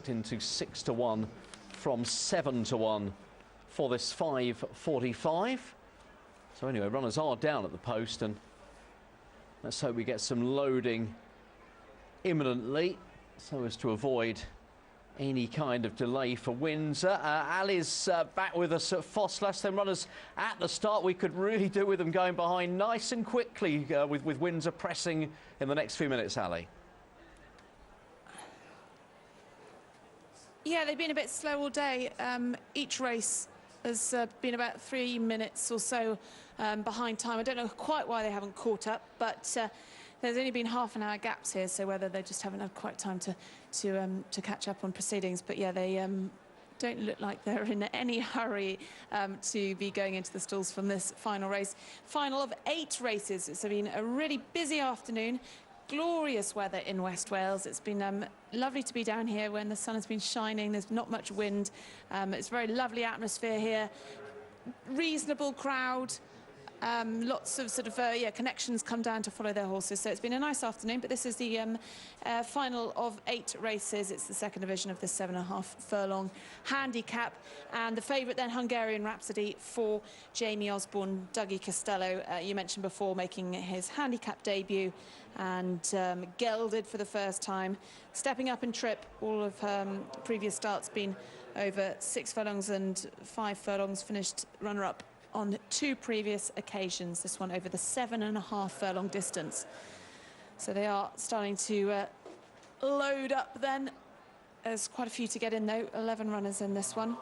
backed into 6 to 1 from 7 to 1 for this 5:45. So anyway, runners are down at the post, and let's hope we get some loading imminently so as to avoid any kind of delay for Windsor. Ali's back with us at Ffos. Then runners at the start, we could really do with them going behind nice and quickly with Windsor pressing in the next few minutes, Ali. Yeah, they've been a bit slow all day. Each race has been about 3 minutes or so behind time. I don't know quite why they haven't caught up, but there's only been half an hour gaps here, so whether they just haven't had quite time to catch up on proceedings. But yeah, they don't look like they're in any hurry to be going into the stalls from this final race. Final of 8 races. It's been a really busy afternoon. Glorious weather in West Wales. It's been lovely to be down here when the sun has been shining. There's not much wind. It's a very lovely atmosphere here. Reasonable crowd. Lots of sort of connections come down to follow their horses. So it's been a nice afternoon, but this is the final of 8 races. It's the second division of the 7.5 furlong handicap. And the favourite then, Hungarian Rhapsody for Jamie Osborne. Dougie Costello, you mentioned before, making his handicap debut and gelded for the first time. Stepping up in trip, all of previous starts been over 6 furlongs and 5 furlongs, finished runner-up on 2 previous occasions, this one over the 7.5 furlong distance. So they are starting to load up then. There's quite a few to get in though, 11 runners in this one.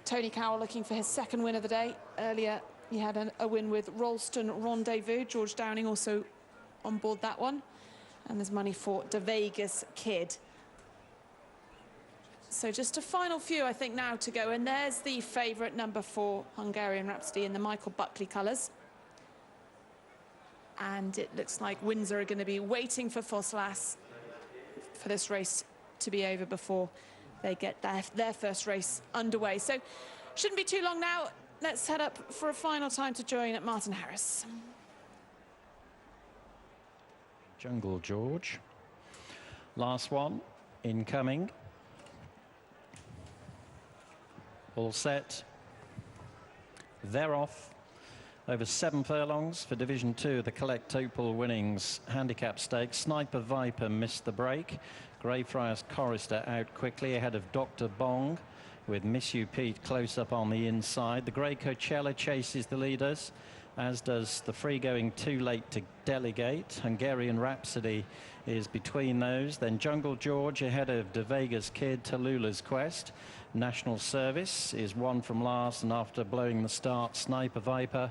Tony Cowell looking for his second win of the day. Earlier he had a win with Ralston Rendezvous. George Downing also on board that one. And there's money for De Vegas Kid. So just a final few, I think, now to go. And there's the favourite, number 4, Hungarian Rhapsody, in the Michael Buckley colours. And it looks like Windsor are going to be waiting for Ffos for this race to be over before they get their first race underway. So shouldn't be too long now. Let's head up for a final time to join at Martin Harris. Jungle George. Last one, incoming. All set. They're off. Over 7 furlongs for Division 2, the Collect Opal Winnings Handicap Stakes. Sniper Viper missed the break. Greyfriars Chorister out quickly ahead of Dr. Bong, with Miss You Pete close up on the inside. The Grey Coachella chases the leaders, as does the free-going Too Late to Delegate. Hungarian Rhapsody is between those. Then Jungle George ahead of De Vegas Kid, Tallulah's Quest. National Service is 1 from last, and after blowing the start, Sniper Viper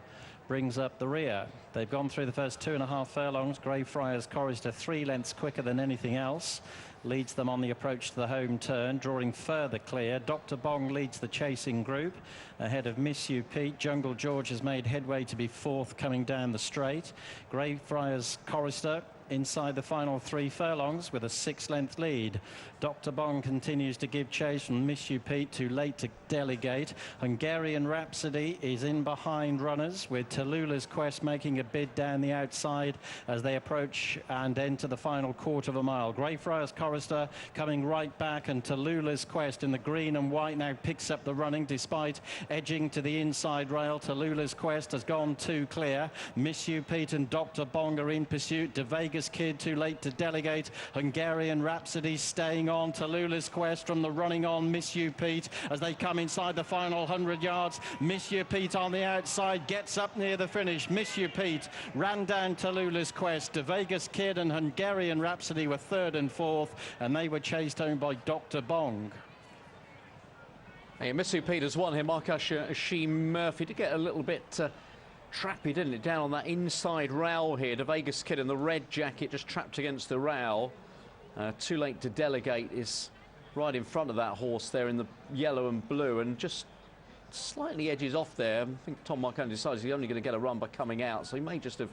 brings up the rear. They've gone through the first 2.5 furlongs. Greyfriars Chorister 3 lengths quicker than anything else. Leads them on the approach to the home turn, drawing further clear. Dr. Bong leads the chasing group ahead of Miss You Pete. Jungle George has made headway to be 4th coming down the straight. Greyfriars Chorister inside the final 3 furlongs with a 6-length lead. Dr. Bong continues to give chase from Miss You Pete, Too Late to Delegate. Hungarian Rhapsody is in behind runners, with Tallulah's Quest making a bid down the outside as they approach and enter the final quarter of a mile. Greyfriars Chorister coming right back, and Tallulah's Quest in the green and white now picks up the running despite edging to the inside rail. Tallulah's Quest has gone too clear. Miss You Pete and Dr. Bong are in pursuit. De Vegas Kid, Too Late to Delegate. Hungarian Rhapsody staying on. Tallulah's Quest from the running on Miss You Pete as they come inside the final 100 yards. Miss You Pete on the outside gets up near the finish. Miss You Pete ran down Tallulah's Quest. De Vegas Kid and Hungarian Rhapsody were 3rd and 4th, and they were chased home by Dr. Bong. Hey, Miss You Pete has won here. Marcus Ashim Murphy to get a little bit trappy, didn't it, down on that inside rail here. De Vegas Kid in the red jacket just trapped against the rail. Too Late to Delegate is right in front of that horse there in the yellow and blue, and just slightly edges off there. I think Tom Marconi decides he's only going to get a run by coming out, so he may just have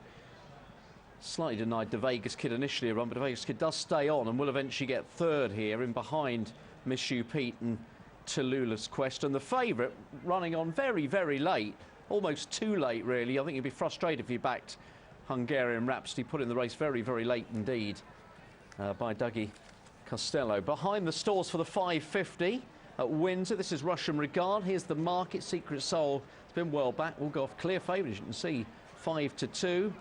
slightly denied De Vegas Kid initially a run, but De Vegas Kid does stay on and will eventually get 3rd here in behind Miss You Pete and Tallulah's Quest. And the favourite running on very, very late, almost too late really. I think you'd be frustrated if you backed Hungarian Rhapsody, put in the race very, very late indeed by Dougie Costello. Behind the stalls for the 550 at Windsor. This is Russian Regard. Here's the market. Secret Soul has been well back. We'll go off clear favourite, as you can see, 5-2.